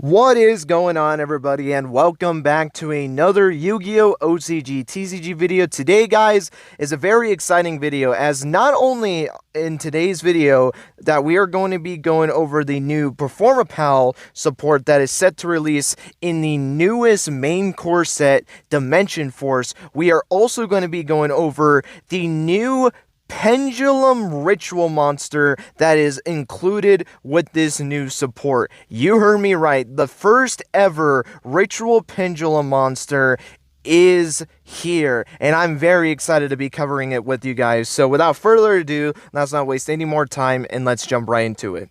What is going on, everybody, and welcome back to another Yu-Gi-Oh! OCG TCG video. Today, guys, is a very exciting video, as not only in today's video that we are going to be going over the new Performapal support that is set to release in the newest main core set, Dimension Force. We are also going to be going over the new Pendulum Ritual monster that is included with this new support. You heard me right. The first ever Ritual Pendulum monster is here, and I'm very excited to be covering it with you guys. So without further ado, let's not waste any more time and let's jump right into it.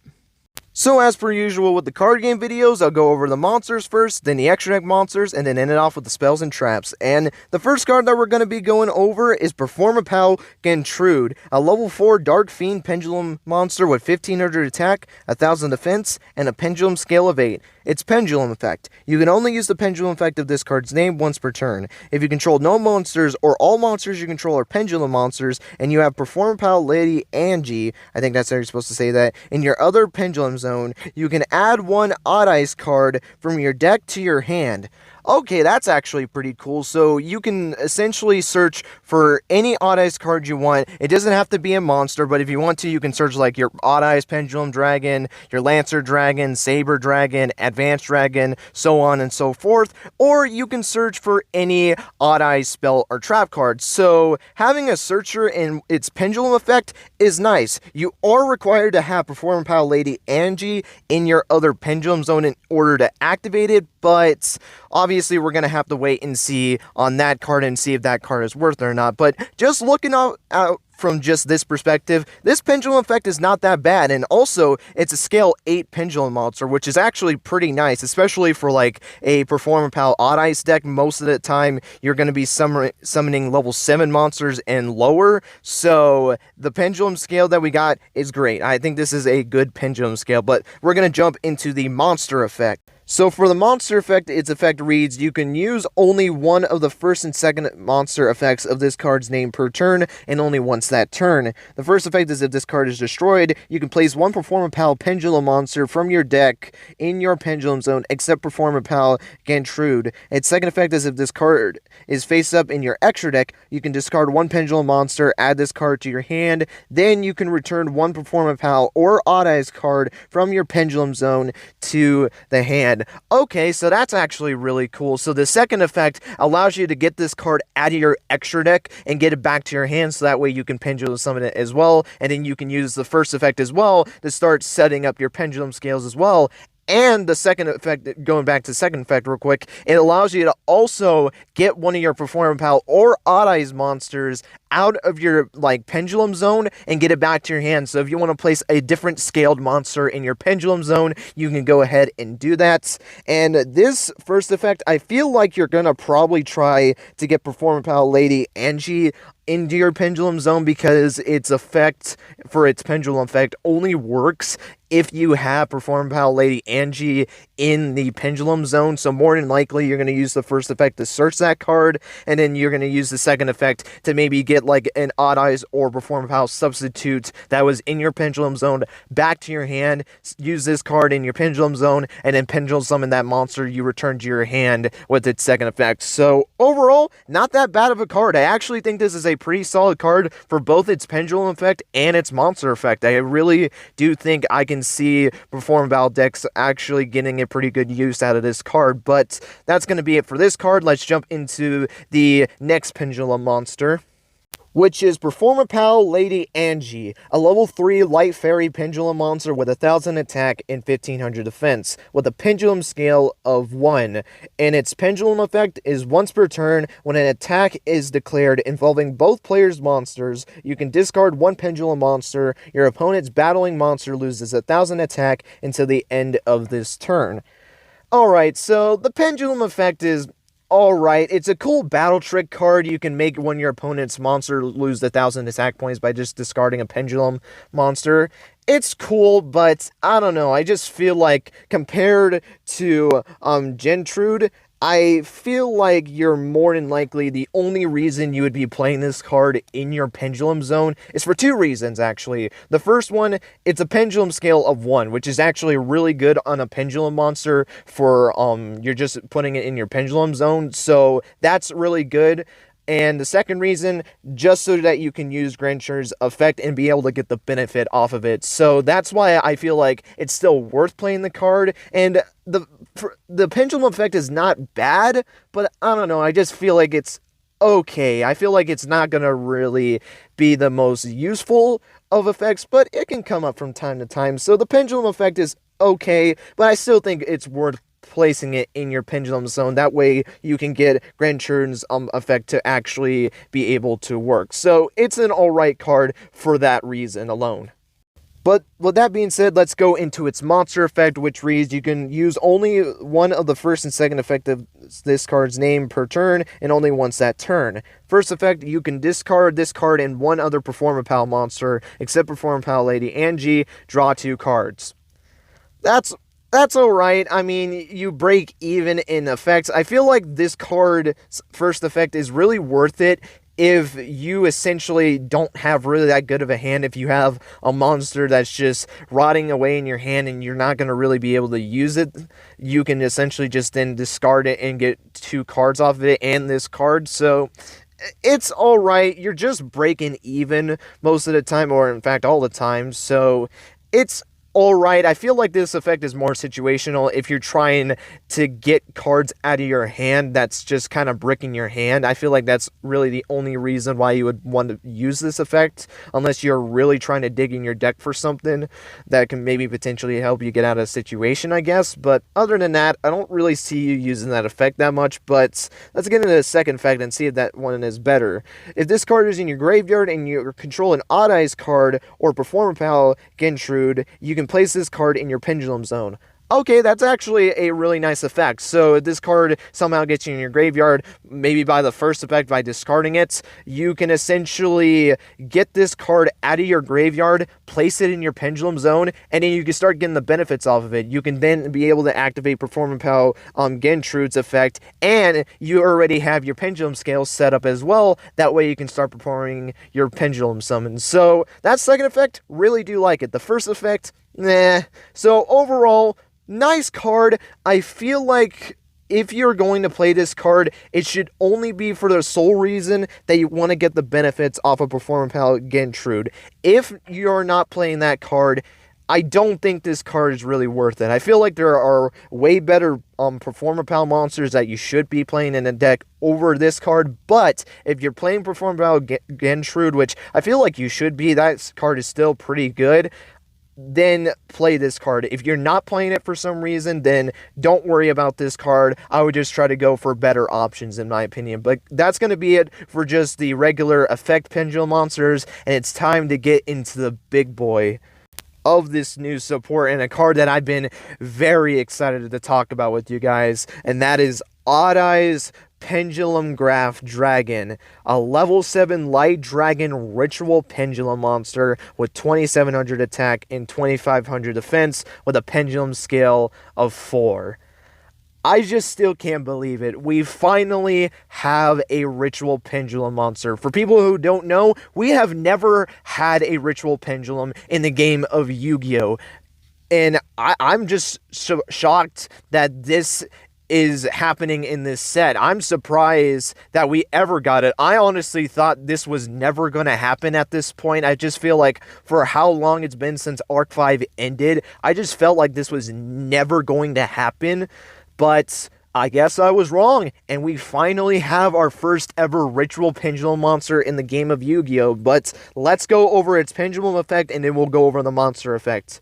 So as per usual with the card game videos, I'll go over the monsters first, then the extra deck monsters, and then end it off with the spells and traps. And the first card that we're going to be going over is Performapal Gentrude, a level 4 Dark Fiend Pendulum monster with 1500 attack, 1000 defense, and a Pendulum Scale of 8. Its Pendulum effect. You can only use the Pendulum effect of this card's name once per turn. If you control no monsters or all monsters you control are Pendulum monsters, and you have Performapal Lady Angie, I think that's how you're supposed to say that, in your other Pendulum zone, you can add one Odd Eyes card from your deck to your hand. Okay, that's actually pretty cool. So you can essentially search for any Odd Eyes card you want. It doesn't have to be a monster, but if you want to, you can search like your Odd Eyes Pendulum Dragon, your Lancer Dragon, Saber Dragon, Advanced Dragon, so on and so forth. Or you can search for any Odd Eyes spell or trap card. So having a searcher in its Pendulum effect is nice. You are required to have Performapal Lady Angie in your other Pendulum zone in order to activate it, but obviously we're going to have to wait and see on that card and see if that card is worth it or not. But just looking out from just this perspective, this Pendulum effect is not that bad, and also it's a scale 8 Pendulum monster, which is actually pretty nice, especially for like a Performapal Odd Eyes deck. Most of the time you're going to be summoning level 7 monsters and lower, so the Pendulum Scale that we got is great. I think this is a good Pendulum Scale, but we're going to jump into the monster effect. So for the monster effect, its effect reads, you can use only one of the first and second monster effects of this card's name per turn, and only once that turn. The first effect is if this card is destroyed, you can place one Performapal Pendulum monster from your deck in your Pendulum zone, except Performapal Gentrude. Its second effect is if this card is face up in your extra deck, you can discard one Pendulum monster, add this card to your hand, then you can return one Performapal or Odd Eyes card from your Pendulum zone to the hand. Okay, so that's actually really cool. So the second effect allows you to get this card out of your extra deck and get it back to your hand, so that way you can Pendulum summon it as well, and then you can use the first effect as well to start setting up your Pendulum Scales as well. And the second effect, going back to the second effect real quick, it allows you to also get one of your Performapal or Odd Eyes monsters out of your like Pendulum zone and get it back to your hand. So if you want to place a different scaled monster in your Pendulum zone, you can go ahead and do that. And this first effect, I feel like you're gonna probably try to get Performapal Lady Angie into your Pendulum zone, because its effect for its Pendulum effect only works if you have Performapal Lady Angie in the Pendulum zone. So more than likely you're going to use the first effect to search that card, and then you're going to use the second effect to maybe get like an Odd Eyes or Performapal substitute that was in your Pendulum zone back to your hand. Use this card in your Pendulum zone, and then Pendulum summon that monster you return to your hand with its second effect. So overall, not that bad of a card. I actually think this is a pretty solid card for both its Pendulum effect and its monster effect. I really do think I can see Performapal decks actually getting a pretty good use out of this card. But that's going to be it for this card. Let's jump into the next Pendulum monster, which is Performapal Lady Angie, a level 3 Light Fairy Pendulum monster with 1000 attack and 1500 defense, with a Pendulum Scale of 1. And its Pendulum effect is once per turn, when an attack is declared involving both players' monsters, you can discard one Pendulum monster. Your opponent's battling monster loses 1000 attack until the end of this turn. Alright, so the Pendulum effect is alright. It's a cool battle trick card. You can make one of your opponent's monster lose 1000 attack points by just discarding a Pendulum monster. it's cool, but I don't know. I just feel like compared to Gentrude, I feel like you're more than likely the only reason you would be playing this card in your Pendulum Zone is for two reasons, actually. The first one, it's a Pendulum Scale of 1, which is actually really good on a Pendulum monster for, you're just putting it in your Pendulum Zone, so that's really good. And the second reason, just so that you can use Grencher's effect and be able to get the benefit off of it. So that's why I feel like it's still worth playing the card. And the Pendulum effect is not bad, but I don't know, I just feel like it's okay. I feel like it's not going to really be the most useful of effects, but it can come up from time to time. So the Pendulum effect is okay, but I still think it's worth placing it in your Pendulum Zone. That way you can get Grencher's effect to actually be able to work. So it's an alright card for that reason alone. But with that being said, let's go into its monster effect, which reads, you can use only one of the first and second effect of this card's name per turn, and only once that turn. First effect, you can discard this card and one other Performapal monster, except Performapal Lady Angie, draw 2 cards. That's alright. I mean, you break even in effects. I feel like this card's first effect is really worth it if you essentially don't have really that good of a hand. If you have a monster that's just rotting away in your hand and you're not going to really be able to use it, you can essentially just then discard it and get 2 cards off of it and this card. So it's alright. You're just breaking even most of the time, or in fact all the time. So it's alright. I feel like this effect is more situational if you're trying to get cards out of your hand that's just kind of bricking your hand. I feel like that's really the only reason why you would want to use this effect, unless you're really trying to dig in your deck for something that can maybe potentially help you get out of a situation, I guess. But other than that, I don't really see you using that effect that much. But let's get into the second effect and see if that one is better. If this card is in your graveyard and you control an Odd Eyes card or Performapal Gentrude, you can place this card in your Pendulum Zone. Okay, that's actually a really nice effect. So if this card somehow gets you in your graveyard, maybe by the first effect, by discarding it, you can essentially get this card out of your graveyard, place it in your Pendulum Zone, and then you can start getting the benefits off of it. You can then be able to activate Performapal Gentrude's effect, and you already have your Pendulum Scale set up as well. That way you can start performing your Pendulum Summons. So that second effect, really do like it. The first effect, nah. So overall, nice card. I feel like if you're going to play this card, it should only be for the sole reason that you want to get the benefits off of Performapal Gentrude. If you're not playing that card, I don't think this card is really worth it. I feel like there are way better Performapal monsters that you should be playing in a deck over this card, but if you're playing Performapal Gentrude, which I feel like you should be, that card is still pretty good, then play this card. If you're not playing it for some reason, then don't worry about this card. I would just try to go for better options, in my opinion. But that's going to be it for just the regular effect pendulum monsters, and it's time to get into the big boy of this new support, and a card that I've been very excited to talk about with you guys, and that is Odd Eyes Pendulum Graph Dragon, a level 7 light dragon ritual pendulum monster with 2700 attack and 2500 defense with a pendulum scale of 4. I just still can't believe it. We finally have a ritual pendulum monster. For people who don't know, we have never had a ritual pendulum in the game of Yu-Gi-Oh! And I'm just shocked that this is happening in this set. I'm surprised that we ever got it. I honestly thought this was never going to happen at this point. I just feel like for how long it's been since Arc 5 ended, I just felt like this was never going to happen. But I guess I was wrong, and we finally have our first ever ritual pendulum monster in the game of Yu-Gi-Oh! But let's go over its pendulum effect, and then we'll go over the monster effect.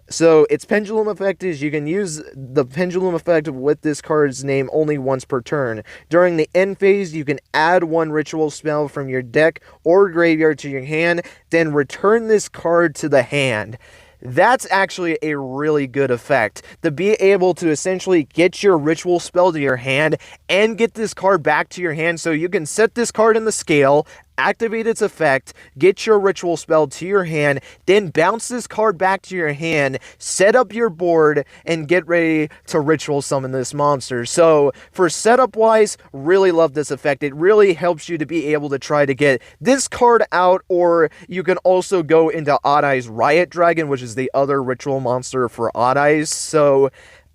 So its pendulum effect is you can use the pendulum effect with this card's name only once per turn. During the end phase, you can add one ritual spell from your deck or graveyard to your hand, then return this card to the hand. That's actually a really good effect, to be able to essentially get your ritual spell to your hand and get this card back to your hand, so you can set this card in the scale, activate its effect, get your ritual spell to your hand, then bounce this card back to your hand, set up your board, and get ready to ritual summon this monster. So for setup wise, really love this effect. It really helps you to be able to try to get this card out, or you can also go into Odd Eye's Riot Dragon, which is the other ritual monster for Odd Eyes. So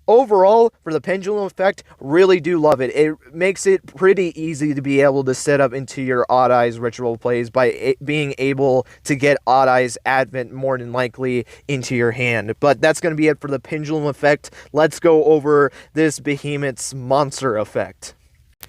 overall, for the Pendulum effect, really do love it. It makes it pretty easy to be able to set up into your Odd Eyes ritual plays by being able to get Odd Eyes Advent more than likely into your hand. But that's going to be it for the Pendulum effect. Let's go over this Behemoth's monster effect.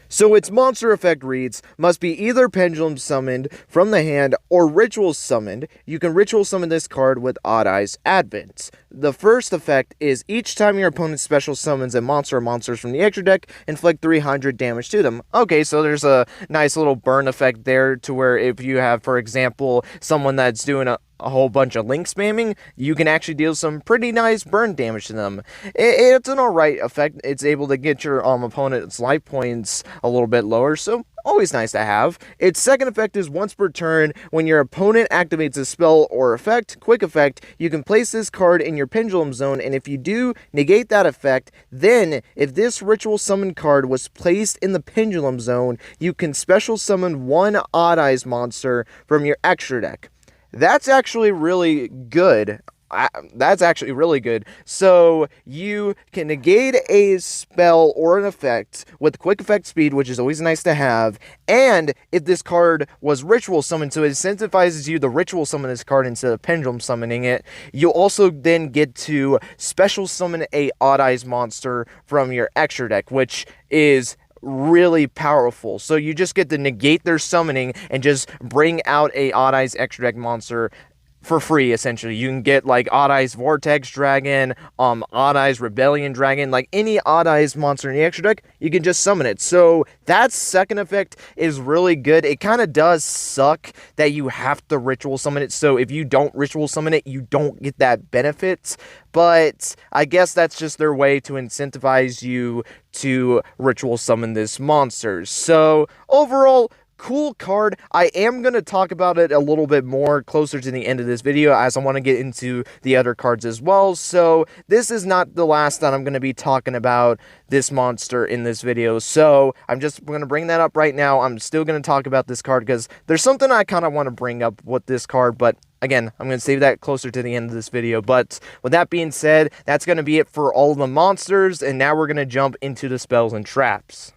So its monster effect reads, must be either Pendulum summoned from the hand or Ritual summoned. You can Ritual summon this card with Odd Eyes Advent. The first effect is each time your opponent special summons a monster or monsters from the extra deck, inflict 300 damage to them. Okay, so there's a nice little burn effect there to where if you have, for example, someone that's doing a whole bunch of link spamming, you can actually deal some pretty nice burn damage to them. It's an alright effect. It's able to get your opponent's life points a little bit lower, so always nice to have. Its second effect is once per turn, when your opponent activates a spell or effect, quick effect, you can place this card in your Pendulum zone, and if you do, negate that effect. Then, if this ritual summon card was placed in the Pendulum zone, you can special summon one Odd Eyes monster from your extra deck. That's actually really good. That's actually really good. So you can negate a spell or an effect with quick effect speed, which is always nice to have. And if this card was ritual summoned, so it incentivizes you to ritual summon this card instead of pendulum summoning it, you'll also then get to special summon a Odd Eyes monster from your extra deck, which is really powerful. So you just get to negate their summoning and just bring out a Odd Eyes extra deck monster for free, essentially. You can get like Odd Eyes Vortex Dragon, Odd Eyes Rebellion Dragon, like any Odd Eyes monster in the extra deck, you can just summon it. So that second effect is really good. It kind of does suck that you have to ritual summon it, so if you don't ritual summon it, you don't get that benefit, but I guess that's just their way to incentivize you to ritual summon this monster. So overall, cool card. I am going to talk about it a little bit more closer to the end of this video, as I want to get into the other cards as well. So this is not the last that I'm going to be talking about this monster in this video. So I'm just going to bring that up right now. I'm still going to talk about this card because there's something I kind of want to bring up with this card, but again, I'm going to save that closer to the end of this video. But with that being said, that's going to be it for all the monsters, and now we're going to jump into the spells and traps.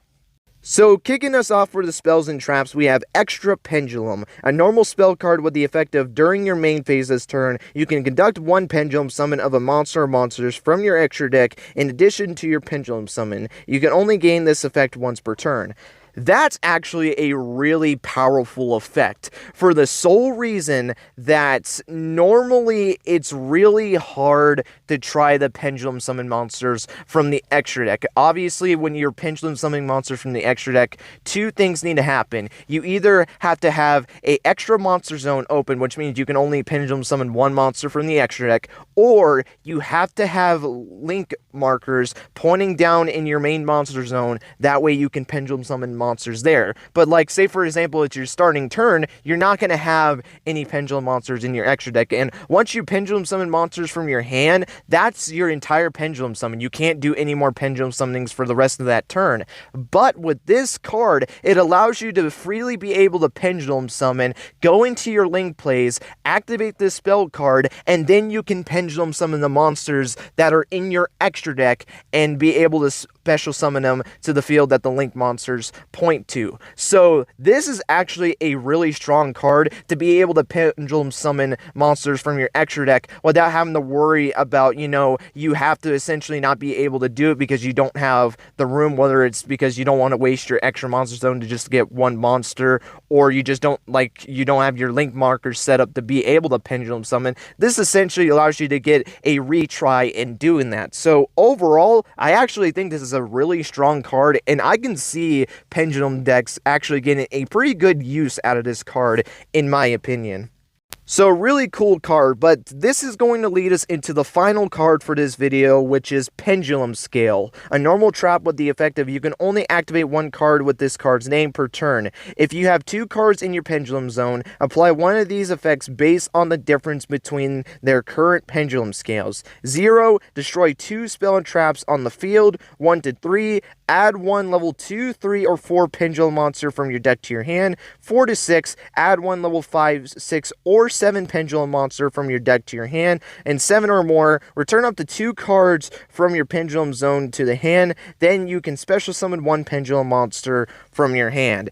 So, kicking us off for the spells and traps, we have Extra Pendulum, a normal spell card with the effect of during your main phase this turn, you can conduct one Pendulum summon of a monster or monsters from your extra deck in addition to your Pendulum summon. You can only gain this effect once per turn. That's actually a really powerful effect for the sole reason that normally it's really hard to try the Pendulum Summon monsters from the extra deck. Obviously, when you're Pendulum Summoning monsters from the extra deck, two things need to happen. You either have to have a extra monster zone open, which means you can only Pendulum Summon one monster from the extra deck, or you have to have link markers pointing down in your main monster zone. That way you can Pendulum Summon monsters there. But like, say for example, it's your starting turn, you're not going to have any Pendulum monsters in your extra deck, and once you Pendulum Summon monsters from your hand, that's your entire Pendulum Summon. You can't do any more Pendulum Summonings for the rest of that turn. But with this card, it allows you to freely be able to Pendulum Summon, go into your link plays, activate this spell card, and then you can Pendulum Summon the monsters that are in your extra deck and be able to special summon them to the field that the link monsters point to. So this is actually a really strong card to be able to Pendulum Summon monsters from your extra deck without having to worry about, you know, you have to essentially not be able to do it because you don't have the room, whether it's because you don't want to waste your extra monster zone to just get one monster, or you just don't, like, you don't have your link markers set up to be able to Pendulum Summon. This essentially allows you to get a retry in doing that. So overall, I actually think this is a really strong card, and I can see Pendulum decks actually getting a pretty good use out of this card, in my opinion. So really cool card, but this is going to lead us into the final card for this video, which is Pendulum Scale. A normal trap with the effect of you can only activate one card with this card's name per turn. If you have two cards in your Pendulum Zone, apply one of these effects based on the difference between their current Pendulum Scales. 0, destroy 2 spell and traps on the field. 1 to 3, add 1 level 2, 3, or 4 Pendulum monster from your deck to your hand. 4 to 6, add 1 level 5, 6, or 7 Pendulum monster from your deck to your hand. And 7 or more, return up to 2 cards from your Pendulum Zone to the hand. Then you can special summon 1 Pendulum monster from your hand.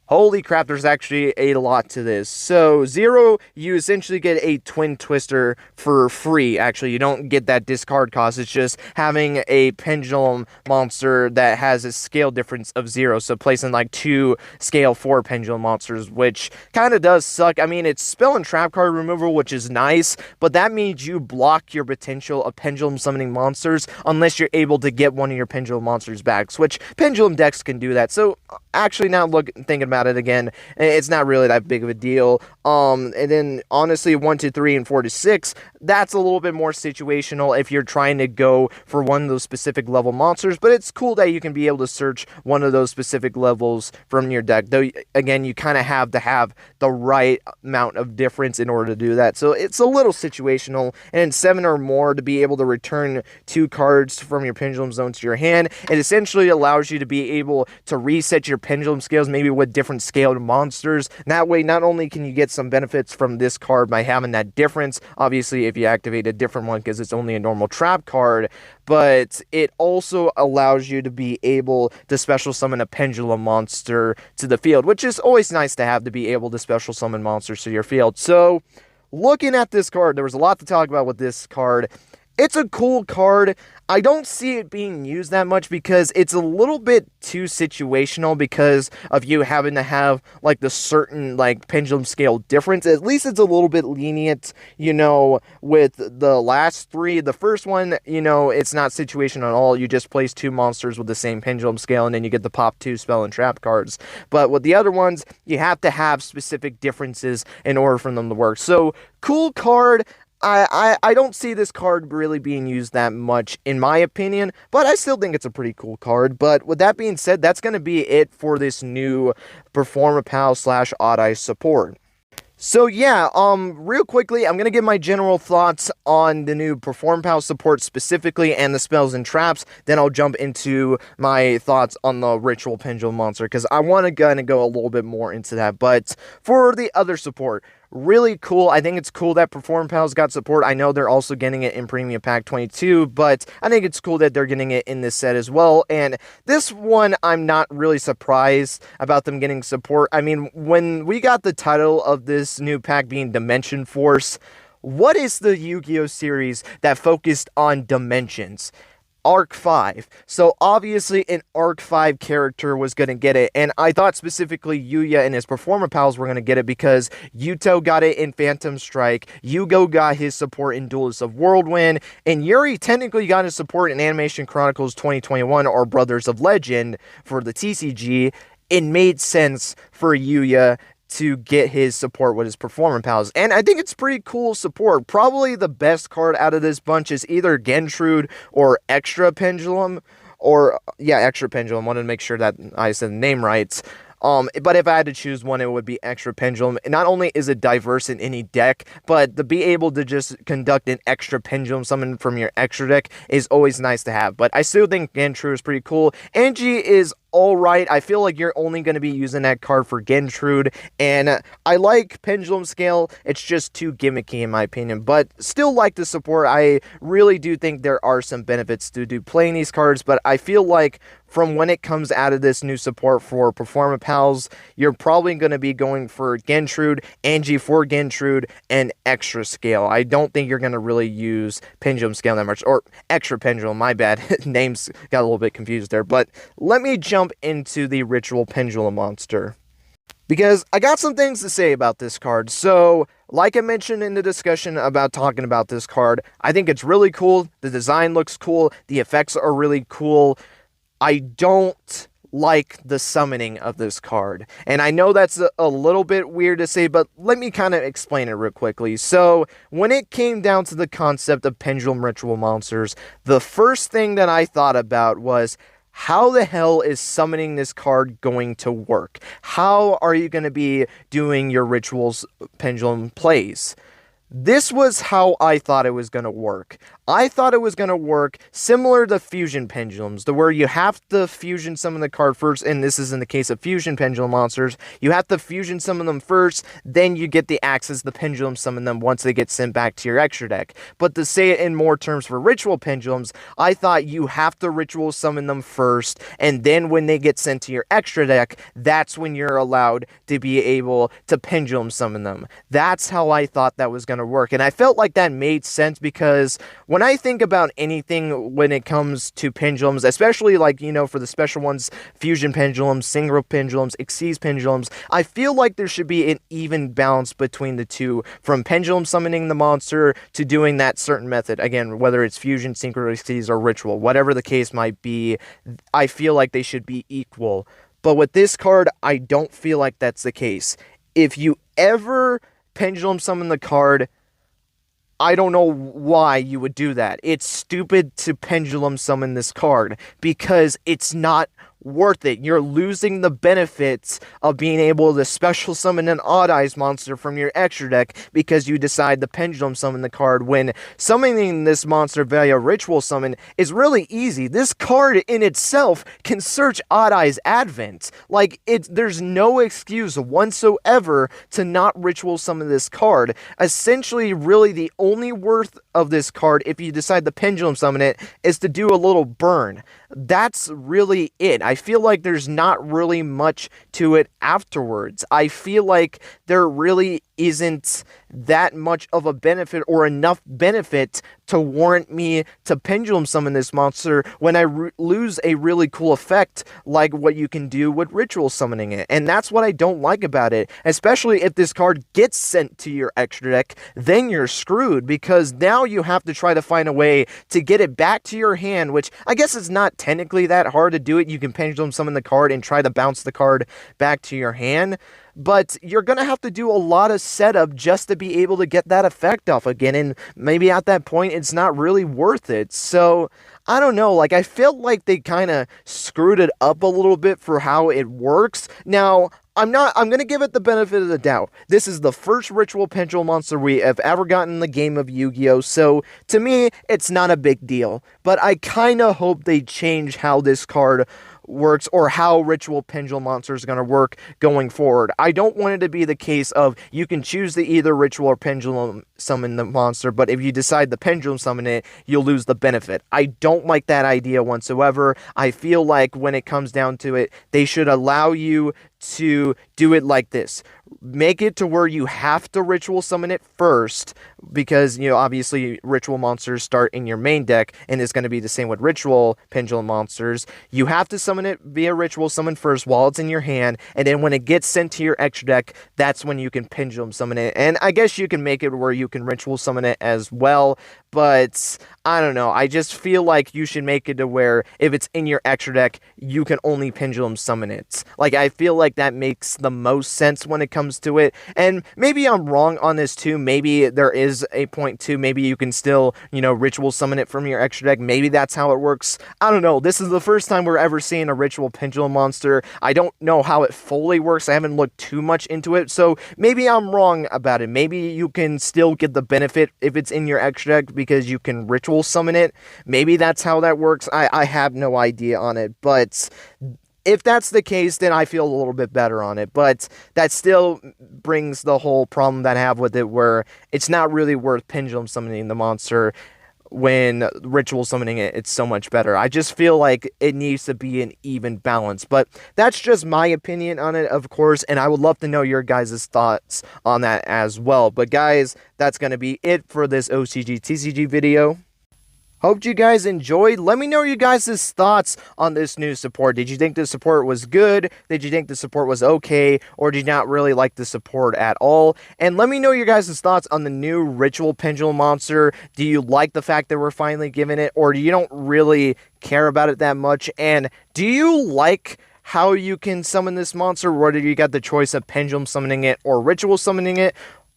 Holy crap, there's actually a lot to this. So, 0, you essentially get a Twin Twister for free. Actually, you don't get that discard cost. It's just having a Pendulum monster that has a scale difference of 0. So, placing like 2 scale 4 Pendulum monsters, which kind of does suck. I mean, it's spell and trap card removal, which is nice, but that means you block your potential of Pendulum summoning monsters unless you're able to get one of your Pendulum monsters back, which Pendulum decks can do that. So, actually, now thinking about it again, it's not really that big of a deal. And then honestly, 1 to 3 and 4 to 6, that's a little bit more situational if you're trying to go for one of those specific level monsters, but it's cool that you can be able to search one of those specific levels from your deck, though again, you kind of have to have the right amount of difference in order to do that, so it's a little situational. And 7 or more, to be able to return 2 cards from your Pendulum Zone to your hand, it essentially allows you to be able to reset your Pendulum Scales, maybe with different scaled monsters. And that way, not only can you get some benefits from this card by having that difference, obviously if you activate a different one because it's only a normal trap card, but it also allows you to be able to special summon a Pendulum monster to the field, which is always nice to have, to be able to special summon monsters to your field. So, looking at this card, there was a lot to talk about with this card. It's a cool card. I don't see it being used that much because it's a little bit too situational because of you having to have like the certain like Pendulum Scale difference. At least it's a little bit lenient, you know, with the last 3. The first one, you know, it's not situational at all. You just place 2 monsters with the same Pendulum Scale and then you get the pop 2 spell and trap cards. But with the other ones, you have to have specific differences in order for them to work. So, cool card. I don't see this card really being used that much, in my opinion, but I still think it's a pretty cool card. But with that being said, that's going to be it for this new Performapal / Odd Eye support. So yeah, real quickly, I'm going to give my general thoughts on the new Performapal support specifically and the spells and traps. Then I'll jump into my thoughts on the Ritual Pendulum monster, because I want to kind of go a little bit more into that. But for the other support, really cool. I think it's cool that Performapal's got support. I know they're also getting it in Premium Pack 22, but I think it's cool that they're getting it in this set as well. And this one, I'm not really surprised about them getting support. I mean, when we got the title of this new pack being Dimension Force, what is the Yu-Gi-Oh series that focused on dimensions? Arc 5. So obviously an Arc 5 character was going to get it, and I thought specifically Yuya and his Performapals were going to get it because Yuto got it in Phantom Strike, Yugioh got his support in Duelist of Whirlwind, and Yuri technically got his support in Animation Chronicles 2021 or Brothers of Legend for the TCG. It made sense for Yuya to get his support with his Performapals, and I think it's pretty cool support. Probably the best card out of this bunch is either Gentrude or Extra Pendulum, or yeah, Extra Pendulum. Wanted to make sure that I said the name right. But if I had to choose one, it would be Extra Pendulum. Not only is it diverse in any deck, but to be able to just conduct an Extra Pendulum summon from your extra deck is always nice to have. But I still think Gentrude is pretty cool. Angie is alright. I feel like you're only going to be using that card for Gentrude, and I like Pendulum Scale. It's just too gimmicky in my opinion, but still like the support. I really do think there are some benefits to playing these cards, but I feel like from when it comes out of this new support for Performapals, you're probably going to be going for Gentrude, Angie for Gentrude, and Extra Scale. I don't think you're going to really use Pendulum Scale that much, or Extra Pendulum, my bad. Names got a little bit confused there, but let me jump into the Ritual Pendulum monster, because I got some things to say about this card. So, like I mentioned in the discussion about talking about this card, I think it's really cool. The design looks cool. The effects are really cool. I don't like the summoning of this card. And I know that's a little bit weird to say, but let me kind of explain it real quickly. So, when it came down to the concept of Pendulum Ritual monsters, the first thing that I thought about was, how the hell is summoning this card going to work? How are you going to be doing your rituals pendulum plays? This was how I thought it was going to work. I thought it was going to work similar to fusion pendulums, to where you have to fusion summon the card first, and this is in the case of fusion pendulum monsters. You have to fusion summon them first, then you get the access the pendulum summon them once they get sent back to your extra deck. But to say it in more terms for ritual pendulums, I thought you have to ritual summon them first, and then when they get sent to your extra deck, that's when you're allowed to be able to pendulum summon them. That's how I thought that was going to work, and I felt like that made sense, because when I think about anything when it comes to pendulums, especially like, you know, for the special ones, fusion pendulums, synchro pendulums, exceed pendulums, I feel like there should be an even balance between the two, from pendulum summoning the monster to doing that certain method. Again, whether it's fusion, synchro, exceed, or ritual, whatever the case might be, I feel like they should be equal. But with this card, I don't feel like that's the case. If you ever pendulum summon the card, I don't know why you would do that. It's stupid to pendulum summon this card, because it's not worth it. You're losing the benefits of being able to special summon an Odd Eyes monster from your extra deck because you decide to pendulum summon the card, when summoning this monster via ritual summon is really easy. This card in itself can search Odd Eyes Advent. Like, there's no excuse whatsoever to not ritual summon this card. Essentially, really the only worth of this card, if you decide to pendulum summon it, is to do a little burn. That's really it. I feel like there's not really much to it afterwards. I feel like there really isn't that much of a benefit, or enough benefit, to warrant me to pendulum summon this monster when I lose a really cool effect like what you can do with ritual summoning it. And that's what I don't like about it, especially if this card gets sent to your extra deck. Then you're screwed, because now you have to try to find a way to get it back to your hand, which I guess is not technically that hard to do it. You can pendulum summon the card and try to bounce the card back to your hand, but you're going to have to do a lot of setup just to be able to get that effect off again, and maybe at that point it's not really worth it. So I don't know, like, I felt like they kind of screwed it up a little bit for how it works. Now, I'm going to give it the benefit of the doubt. This is the first ritual pendulum monster we have ever gotten in the game of Yu-Gi-Oh! So, to me, it's not a big deal. But I kind of hope they change how this card works, or how ritual pendulum monsters are going to work going forward. I don't want it to be the case of you can choose to either ritual or pendulum summon the monster, but if you decide to pendulum summon it, you'll lose the benefit. I don't like that idea whatsoever. I feel like when it comes down to it, they should allow you to do it like this. Make it to where you have to ritual summon it first, because, you know, obviously ritual monsters start in your main deck, and it's going to be the same with ritual pendulum monsters. You have to summon it via ritual summon first while it's in your hand, and then when it gets sent to your extra deck, that's when you can pendulum summon it. And I guess you can make it where you can ritual summon it as well, but I don't know. I just feel like you should make it to where if it's in your extra deck, you can only pendulum summon it. Like, I feel like that makes the most sense when it comes to it. And maybe I'm wrong on this too. Maybe there is a point too. Maybe you can still, you know, ritual summon it from your extra deck. Maybe that's how it works. I don't know. This is the first time we're ever seeing a ritual pendulum monster. I don't know how it fully works. I haven't looked too much into it. So maybe I'm wrong about it. Maybe you can still get the benefit if it's in your extra deck because you can ritual summon it. Maybe that's how that works. I have no idea on it, but if that's the case, then I feel a little bit better on it. But that still brings the whole problem that I have with it, where it's not really worth pendulum summoning the monster when ritual summoning it, it's so much better. I just feel like it needs to be an even balance. But that's just my opinion on it, of course, and I would love to know your guys' thoughts on that as well. But guys, that's going to be it for this OCG TCG video. Hope you guys enjoyed. Let me know you guys' thoughts on this new support. Did you think the support was good? Did you think the support was okay? Or did you not really like the support at all? And let me know your guys' thoughts on the new Ritual Pendulum monster. Do you like the fact that we're finally giving it? Or do you don't really care about it that much? And do you like how you can summon this monster, whether you got the choice of pendulum summoning it or ritual summoning it?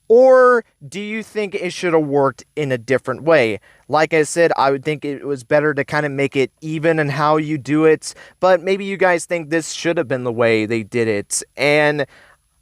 Or do you think it should have worked in a different way? Like I said, I would think it was better to kind of make it even in how you do it, but maybe you guys think this should have been the way they did it. And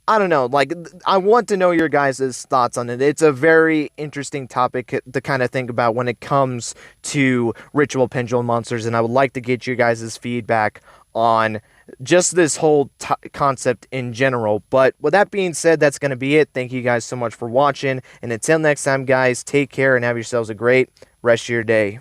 I don't know, like, I want to know your guys' thoughts on it. It's a very interesting topic to kind of think about when it comes to ritual pendulum monsters, and I would like to get you guys' feedback on just this whole concept in general. But with that being said, that's going to be it. Thank you guys so much for watching, and until next time, guys, take care and have yourselves a great rest of your day.